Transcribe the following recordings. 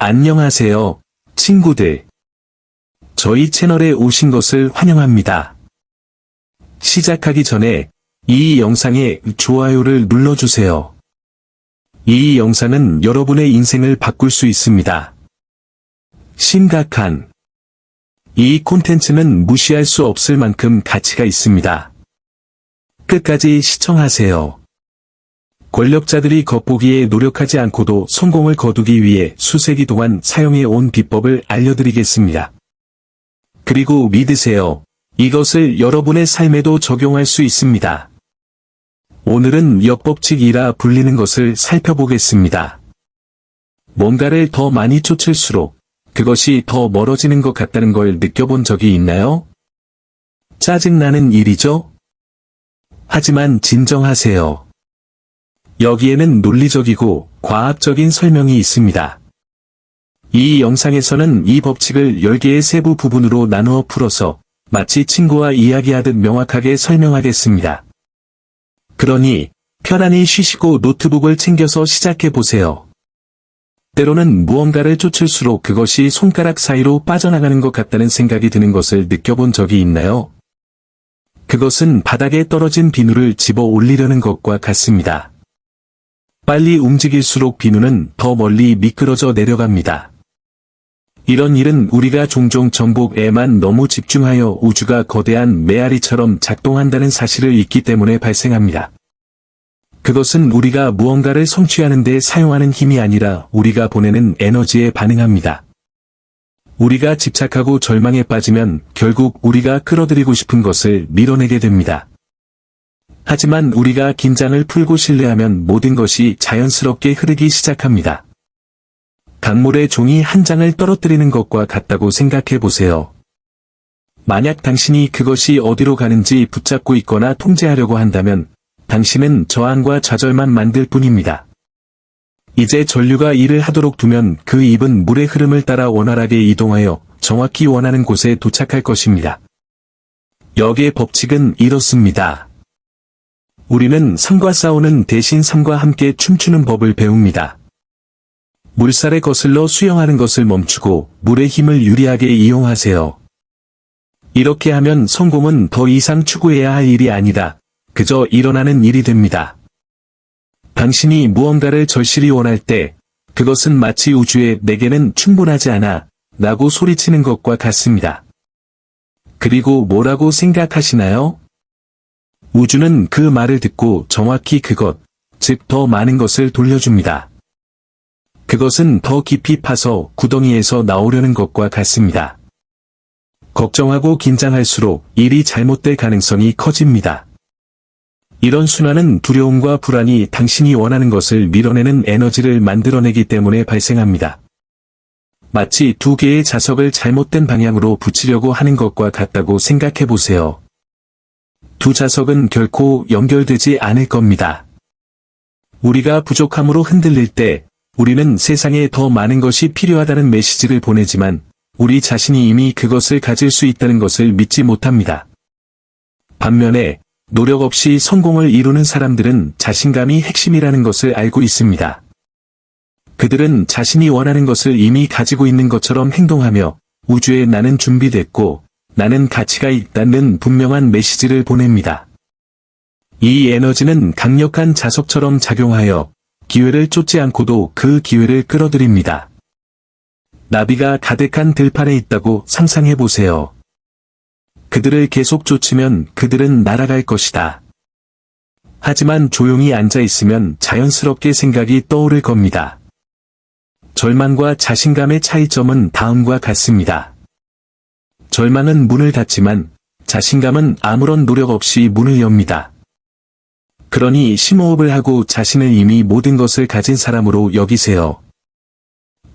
안녕하세요, 친구들. 저희 채널에 오신 것을 환영합니다. 시작하기 전에 이 영상에 좋아요를 눌러주세요. 이 영상은 여러분의 인생을 바꿀 수 있습니다. 심각한 이 콘텐츠는 무시할 수 없을 만큼 가치가 있습니다. 끝까지 시청하세요. 권력자들이 겉보기에 노력하지 않고도 성공을 거두기 위해 수세기 동안 사용해 온 비법을 알려드리겠습니다. 그리고 믿으세요. 이것을 여러분의 삶에도 적용할 수 있습니다. 오늘은 역법칙이라 불리는 것을 살펴보겠습니다. 뭔가를 더 많이 쫓을수록 그것이 더 멀어지는 것 같다는 걸 느껴본 적이 있나요? 짜증나는 일이죠? 하지만 진정하세요. 여기에는 논리적이고 과학적인 설명이 있습니다. 이 영상에서는 이 법칙을 10개의 세부 부분으로 나누어 풀어서 마치 친구와 이야기하듯 명확하게 설명하겠습니다. 그러니 편안히 쉬시고 노트북을 챙겨서 시작해보세요. 때로는 무언가를 쫓을수록 그것이 손가락 사이로 빠져나가는 것 같다는 생각이 드는 것을 느껴본 적이 있나요? 그것은 바닥에 떨어진 비누를 집어 올리려는 것과 같습니다. 빨리 움직일수록 비누는 더 멀리 미끄러져 내려갑니다. 이런 일은 우리가 종종 정복에만 너무 집중하여 우주가 거대한 메아리처럼 작동한다는 사실을 잊기 때문에 발생합니다. 그것은 우리가 무언가를 성취하는 데 사용하는 힘이 아니라 우리가 보내는 에너지에 반응합니다. 우리가 집착하고 절망에 빠지면 결국 우리가 끌어들이고 싶은 것을 밀어내게 됩니다. 하지만 우리가 긴장을 풀고 신뢰하면 모든 것이 자연스럽게 흐르기 시작합니다. 강물에 종이 한 장을 떨어뜨리는 것과 같다고 생각해 보세요. 만약 당신이 그것이 어디로 가는지 붙잡고 있거나 통제하려고 한다면 당신은 저항과 좌절만 만들 뿐입니다. 이제 전류가 일을 하도록 두면 그 입은 물의 흐름을 따라 원활하게 이동하여 정확히 원하는 곳에 도착할 것입니다. 역의 법칙은 이렇습니다. 우리는 삶과 싸우는 대신 삶과 함께 춤추는 법을 배웁니다. 물살에 거슬러 수영하는 것을 멈추고 물의 힘을 유리하게 이용하세요. 이렇게 하면 성공은 더 이상 추구해야 할 일이 아니라 그저 일어나는 일이 됩니다. 당신이 무언가를 절실히 원할 때 그것은 마치 우주에 내게는 충분하지 않아 라고 소리치는 것과 같습니다. 그리고 뭐라고 생각하시나요? 우주는 그 말을 듣고 정확히 그것, 즉 더 많은 것을 돌려줍니다. 그것은 더 깊이 파서 구덩이에서 나오려는 것과 같습니다. 걱정하고 긴장할수록 일이 잘못될 가능성이 커집니다. 이런 순환은 두려움과 불안이 당신이 원하는 것을 밀어내는 에너지를 만들어내기 때문에 발생합니다. 마치 두 개의 자석을 잘못된 방향으로 붙이려고 하는 것과 같다고 생각해 보세요. 두 자석은 결코 연결되지 않을 겁니다. 우리가 부족함으로 흔들릴 때 우리는 세상에 더 많은 것이 필요하다는 메시지를 보내지만 우리 자신이 이미 그것을 가질 수 있다는 것을 믿지 못합니다. 반면에 노력 없이 성공을 이루는 사람들은 자신감이 핵심이라는 것을 알고 있습니다. 그들은 자신이 원하는 것을 이미 가지고 있는 것처럼 행동하며 우주에 나는 준비됐고 나는 가치가 있다는 분명한 메시지를 보냅니다. 이 에너지는 강력한 자석처럼 작용하여 기회를 쫓지 않고도 그 기회를 끌어들입니다. 나비가 가득한 들판에 있다고 상상해 보세요. 그들을 계속 쫓으면 그들은 날아갈 것이다. 하지만 조용히 앉아 있으면 자연스럽게 생각이 떠오를 겁니다. 절망과 자신감의 차이점은 다음과 같습니다. 절망은 문을 닫지만 자신감은 아무런 노력 없이 문을 엽니다. 그러니 심호흡을 하고 자신을 이미 모든 것을 가진 사람으로 여기세요.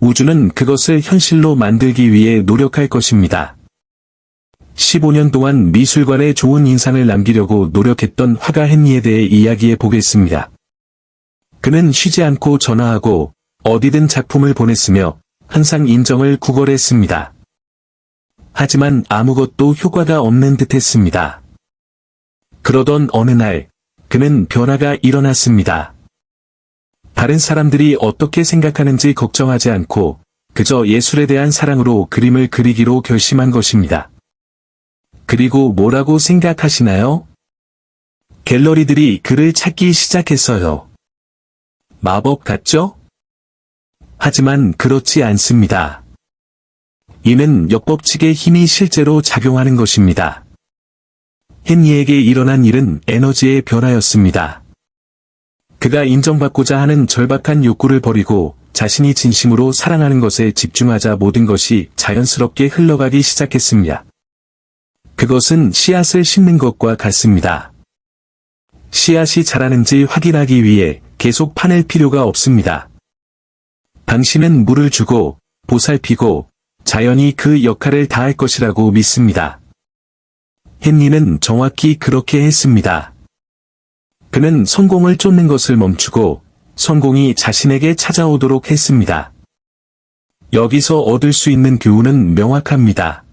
우주는 그것을 현실로 만들기 위해 노력할 것입니다. 15년 동안 미술관에 좋은 인상을 남기려고 노력했던 화가 헨리에 대해 이야기해 보겠습니다. 그는 쉬지 않고 전화하고 어디든 작품을 보냈으며 항상 인정을 구걸했습니다. 하지만 아무것도 효과가 없는 듯했습니다. 그러던 어느 날 그는 변화가 일어났습니다. 다른 사람들이 어떻게 생각하는지 걱정하지 않고 그저 예술에 대한 사랑으로 그림을 그리기로 결심한 것입니다. 그리고 뭐라고 생각하시나요? 갤러리들이 그를 찾기 시작했어요. 마법 같죠? 하지만 그렇지 않습니다. 이는 역법칙의 힘이 실제로 작용하는 것입니다. 헨리에게 일어난 일은 에너지의 변화였습니다. 그가 인정받고자 하는 절박한 욕구를 버리고 자신이 진심으로 사랑하는 것에 집중하자 모든 것이 자연스럽게 흘러가기 시작했습니다. 그것은 씨앗을 심는 것과 같습니다. 씨앗이 자라는지 확인하기 위해 계속 파낼 필요가 없습니다. 당신은 물을 주고 보살피고 자연이 그 역할을 다할 것이라고 믿습니다. 헨리는 정확히 그렇게 했습니다. 그는 성공을 쫓는 것을 멈추고 성공이 자신에게 찾아오도록 했습니다. 여기서 얻을 수 있는 교훈은 명확합니다.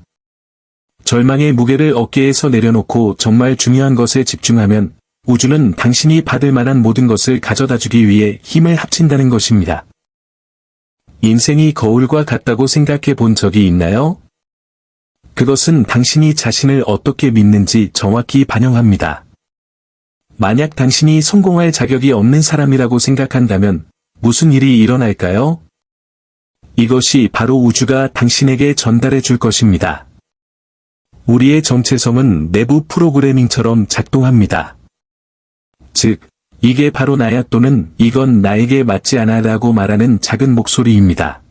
절망의 무게를 어깨에서 내려놓고 정말 중요한 것에 집중하면 우주는 당신이 받을 만한 모든 것을 가져다주기 위해 힘을 합친다는 것입니다. 인생이 거울과 같다고 생각해 본 적이 있나요? 그것은 당신이 자신을 어떻게 믿는지 정확히 반영합니다. 만약 당신이 성공할 자격이 없는 사람이라고 생각한다면 무슨 일이 일어날까요? 이것이 바로 우주가 당신에게 전달해 줄 것입니다. 우리의 정체성은 내부 프로그래밍처럼 작동합니다. 즉, 이게 바로 나야 또는 이건 나에게 맞지 않아 라고 말하는 작은 목소리입니다.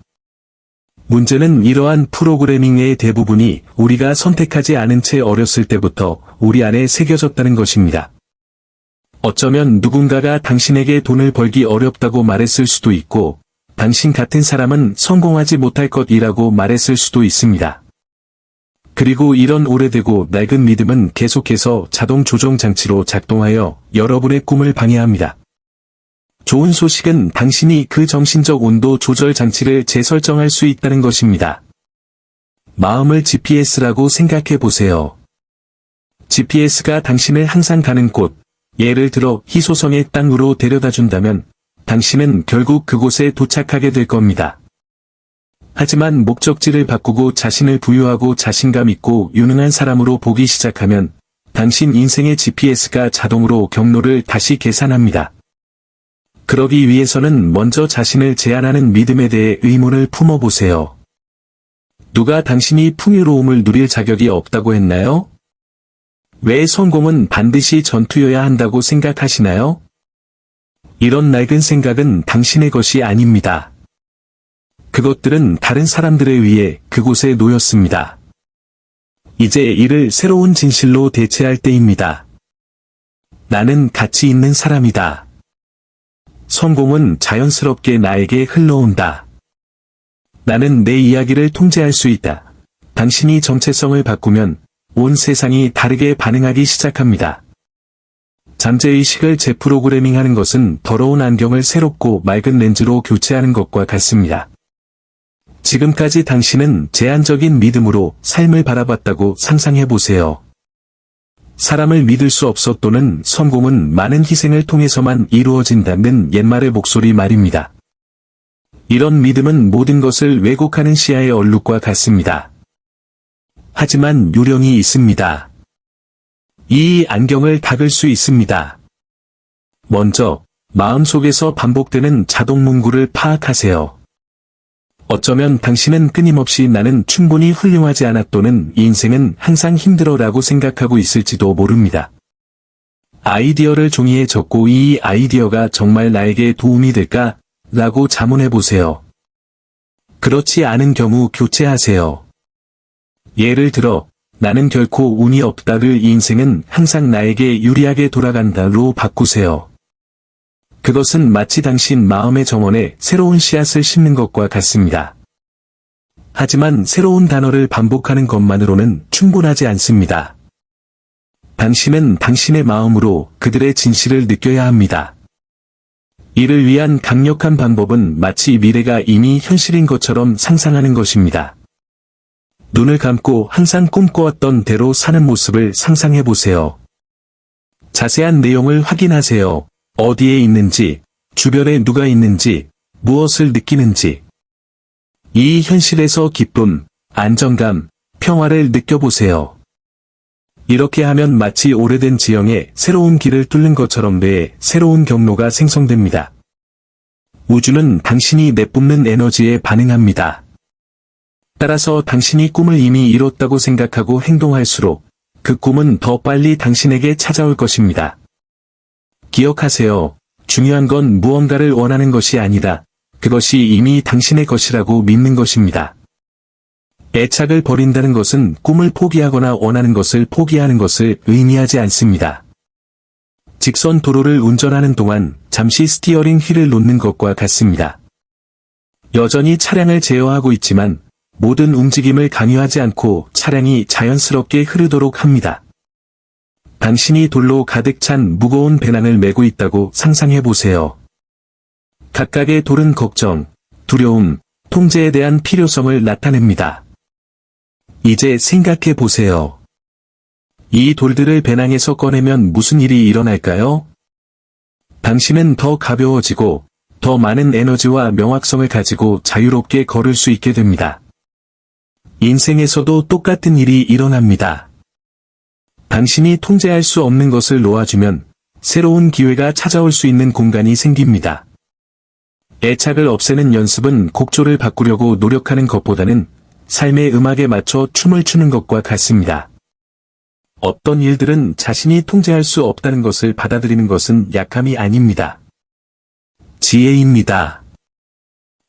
문제는 이러한 프로그래밍의 대부분이 우리가 선택하지 않은 채 어렸을 때부터 우리 안에 새겨졌다는 것입니다. 어쩌면 누군가가 당신에게 돈을 벌기 어렵다고 말했을 수도 있고, 당신 같은 사람은 성공하지 못할 것이라고 말했을 수도 있습니다. 그리고 이런 오래되고 낡은 믿음은 계속해서 자동 조정 장치로 작동하여 여러분의 꿈을 방해합니다. 좋은 소식은 당신이 그 정신적 온도 조절 장치를 재설정할 수 있다는 것입니다. 마음을 GPS라고 생각해 보세요. GPS가 당신을 항상 가는 곳, 예를 들어 희소성의 땅으로 데려다 준다면 당신은 결국 그곳에 도착하게 될 겁니다. 하지만 목적지를 바꾸고 자신을 부유하고 자신감 있고 유능한 사람으로 보기 시작하면 당신 인생의 GPS가 자동으로 경로를 다시 계산합니다. 그러기 위해서는 먼저 자신을 제한하는 믿음에 대해 의문을 품어보세요. 누가 당신이 풍요로움을 누릴 자격이 없다고 했나요? 왜 성공은 반드시 전투여야 한다고 생각하시나요? 이런 낡은 생각은 당신의 것이 아닙니다. 그것들은 다른 사람들에 의해 그곳에 놓였습니다. 이제 이를 새로운 진실로 대체할 때입니다. 나는 가치 있는 사람이다. 성공은 자연스럽게 나에게 흘러온다. 나는 내 이야기를 통제할 수 있다. 당신이 정체성을 바꾸면 온 세상이 다르게 반응하기 시작합니다. 잠재의식을 재프로그래밍하는 것은 더러운 안경을 새롭고 맑은 렌즈로 교체하는 것과 같습니다. 지금까지 당신은 제한적인 믿음으로 삶을 바라봤다고 상상해보세요. 사람을 믿을 수 없어 또는 성공은 많은 희생을 통해서만 이루어진다는 옛말의 목소리 말입니다. 이런 믿음은 모든 것을 왜곡하는 시야의 얼룩과 같습니다. 하지만 요령이 있습니다. 이 안경을 닦을 수 있습니다. 먼저, 마음속에서 반복되는 자동 문구를 파악하세요. 어쩌면 당신은 끊임없이 나는 충분히 훌륭하지 않아 또는 인생은 항상 힘들어 라고 생각하고 있을지도 모릅니다. 아이디어를 종이에 적고 이 아이디어가 정말 나에게 도움이 될까? 라고 자문해 보세요. 그렇지 않은 경우 교체하세요. 예를 들어, 나는 결코 운이 없다를 인생은 항상 나에게 유리하게 돌아간다로 바꾸세요. 그것은 마치 당신 마음의 정원에 새로운 씨앗을 심는 것과 같습니다. 하지만 새로운 단어를 반복하는 것만으로는 충분하지 않습니다. 당신은 당신의 마음으로 그들의 진실을 느껴야 합니다. 이를 위한 강력한 방법은 마치 미래가 이미 현실인 것처럼 상상하는 것입니다. 눈을 감고 항상 꿈꿔왔던 대로 사는 모습을 상상해 보세요. 자세한 내용을 확인하세요. 어디에 있는지, 주변에 누가 있는지, 무엇을 느끼는지. 이 현실에서 기쁨, 안정감, 평화를 느껴보세요. 이렇게 하면 마치 오래된 지형에 새로운 길을 뚫는 것처럼 뇌에 새로운 경로가 생성됩니다. 우주는 당신이 내뿜는 에너지에 반응합니다. 따라서 당신이 꿈을 이미 이뤘다고 생각하고 행동할수록 그 꿈은 더 빨리 당신에게 찾아올 것입니다. 기억하세요. 중요한 건 무언가를 원하는 것이 아니라 그것이 이미 당신의 것이라고 믿는 것입니다. 애착을 버린다는 것은 꿈을 포기하거나 원하는 것을 포기하는 것을 의미하지 않습니다. 직선 도로를 운전하는 동안 잠시 스티어링 휠을 놓는 것과 같습니다. 여전히 차량을 제어하고 있지만 모든 움직임을 강요하지 않고 차량이 자연스럽게 흐르도록 합니다. 당신이 돌로 가득 찬 무거운 배낭을 메고 있다고 상상해 보세요. 각각의 돌은 걱정, 두려움, 통제에 대한 필요성을 나타냅니다. 이제 생각해 보세요. 이 돌들을 배낭에서 꺼내면 무슨 일이 일어날까요? 당신은 더 가벼워지고 더 많은 에너지와 명확성을 가지고 자유롭게 걸을 수 있게 됩니다. 인생에서도 똑같은 일이 일어납니다. 당신이 통제할 수 없는 것을 놓아주면 새로운 기회가 찾아올 수 있는 공간이 생깁니다. 애착을 없애는 연습은 곡조를 바꾸려고 노력하는 것보다는 삶의 음악에 맞춰 춤을 추는 것과 같습니다. 어떤 일들은 자신이 통제할 수 없다는 것을 받아들이는 것은 약함이 아닙니다. 지혜입니다.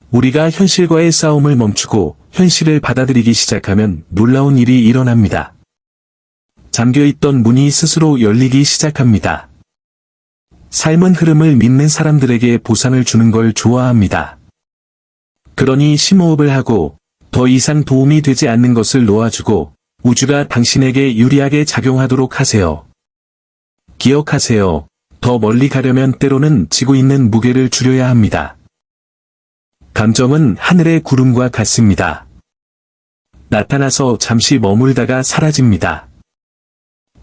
우리가 현실과의 싸움을 멈추고 현실을 받아들이기 시작하면 놀라운 일이 일어납니다. 잠겨있던 문이 스스로 열리기 시작합니다. 삶은 흐름을 믿는 사람들에게 보상을 주는 걸 좋아합니다. 그러니 심호흡을 하고 더 이상 도움이 되지 않는 것을 놓아주고 우주가 당신에게 유리하게 작용하도록 하세요. 기억하세요. 더 멀리 가려면 때로는 지고 있는 무게를 줄여야 합니다. 감정은 하늘의 구름과 같습니다. 나타나서 잠시 머물다가 사라집니다.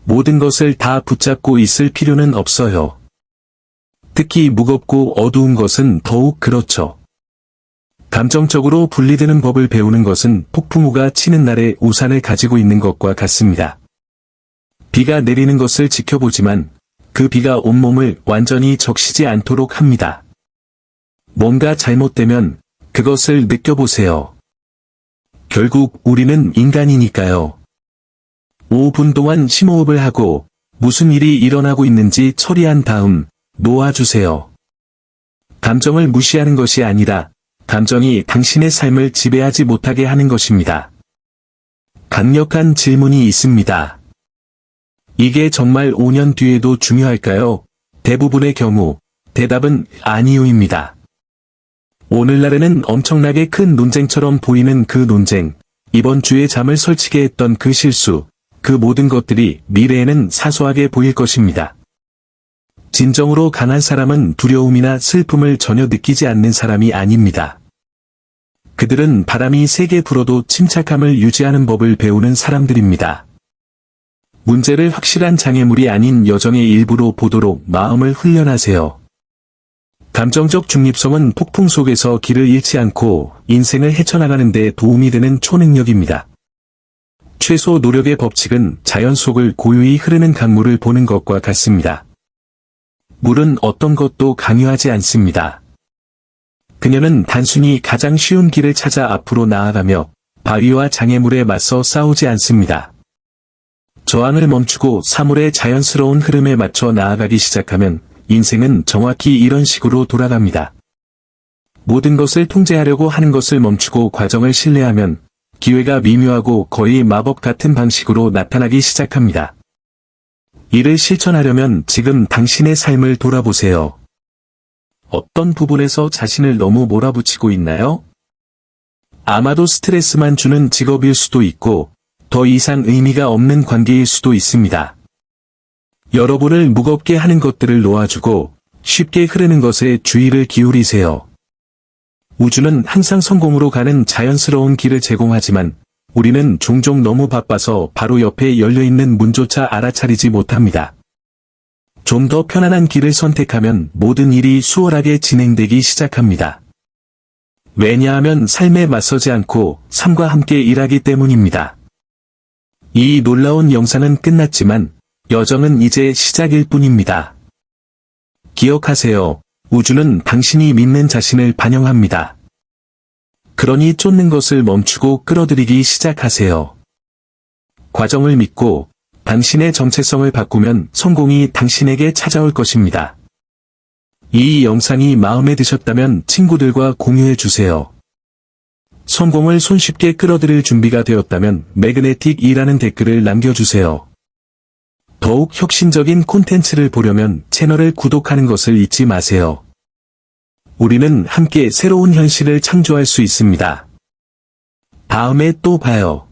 모든 것을 다 붙잡고 있을 필요는 없어요. 특히 무겁고 어두운 것은 더욱 그렇죠. 감정적으로 분리되는 법을 배우는 것은 폭풍우가 치는 날에 우산을 가지고 있는 것과 같습니다. 비가 내리는 것을 지켜보지만 그 비가 온몸을 완전히 적시지 않도록 합니다. 뭔가 잘못되면 그것을 느껴보세요. 결국 우리는 인간이니까요. 5분 동안 심호흡을 하고 무슨 일이 일어나고 있는지 처리한 다음 놓아주세요. 감정을 무시하는 것이 아니라 감정이 당신의 삶을 지배하지 못하게 하는 것입니다. 강력한 질문이 있습니다. 이게 정말 5년 뒤에도 중요할까요? 대부분의 경우 대답은 아니요입니다. 오늘날에는 엄청나게 큰 논쟁처럼 보이는 그 논쟁, 이번 주에 잠을 설치게 했던 그 실수, 그 모든 것들이 미래에는 사소하게 보일 것입니다. 진정으로 강한 사람은 두려움이나 슬픔을 전혀 느끼지 않는 사람이 아닙니다. 그들은 바람이 세게 불어도 침착함을 유지하는 법을 배우는 사람들입니다. 문제를 확실한 장애물이 아닌 여정의 일부로 보도록 마음을 훈련하세요. 감정적 중립성은 폭풍 속에서 길을 잃지 않고 인생을 헤쳐나가는 데 도움이 되는 초능력입니다. 최소 노력의 법칙은 자연 속을 고요히 흐르는 강물을 보는 것과 같습니다. 물은 어떤 것도 강요하지 않습니다. 그녀는 단순히 가장 쉬운 길을 찾아 앞으로 나아가며 바위와 장애물에 맞서 싸우지 않습니다. 저항을 멈추고 사물의 자연스러운 흐름에 맞춰 나아가기 시작하면 인생은 정확히 이런 식으로 돌아갑니다. 모든 것을 통제하려고 하는 것을 멈추고 과정을 신뢰하면 기회가 미묘하고 거의 마법 같은 방식으로 나타나기 시작합니다. 이를 실천하려면 지금 당신의 삶을 돌아보세요. 어떤 부분에서 자신을 너무 몰아붙이고 있나요? 아마도 스트레스만 주는 직업일 수도 있고 더 이상 의미가 없는 관계일 수도 있습니다. 여러분을 무겁게 하는 것들을 놓아주고 쉽게 흐르는 것에 주의를 기울이세요. 우주는 항상 성공으로 가는 자연스러운 길을 제공하지만 우리는 종종 너무 바빠서 바로 옆에 열려있는 문조차 알아차리지 못합니다. 좀 더 편안한 길을 선택하면 모든 일이 수월하게 진행되기 시작합니다. 왜냐하면 삶에 맞서지 않고 삶과 함께 일하기 때문입니다. 이 놀라운 영상은 끝났지만 여정은 이제 시작일 뿐입니다. 기억하세요. 우주는 당신이 믿는 자신을 반영합니다. 그러니 쫓는 것을 멈추고 끌어들이기 시작하세요. 과정을 믿고 당신의 정체성을 바꾸면 성공이 당신에게 찾아올 것입니다. 이 영상이 마음에 드셨다면 친구들과 공유해 주세요. 성공을 손쉽게 끌어들일 준비가 되었다면 매그네틱이라는 댓글을 남겨주세요. 더욱 혁신적인 콘텐츠를 보려면 채널을 구독하는 것을 잊지 마세요. 우리는 함께 새로운 현실을 창조할 수 있습니다. 다음에 또 봐요.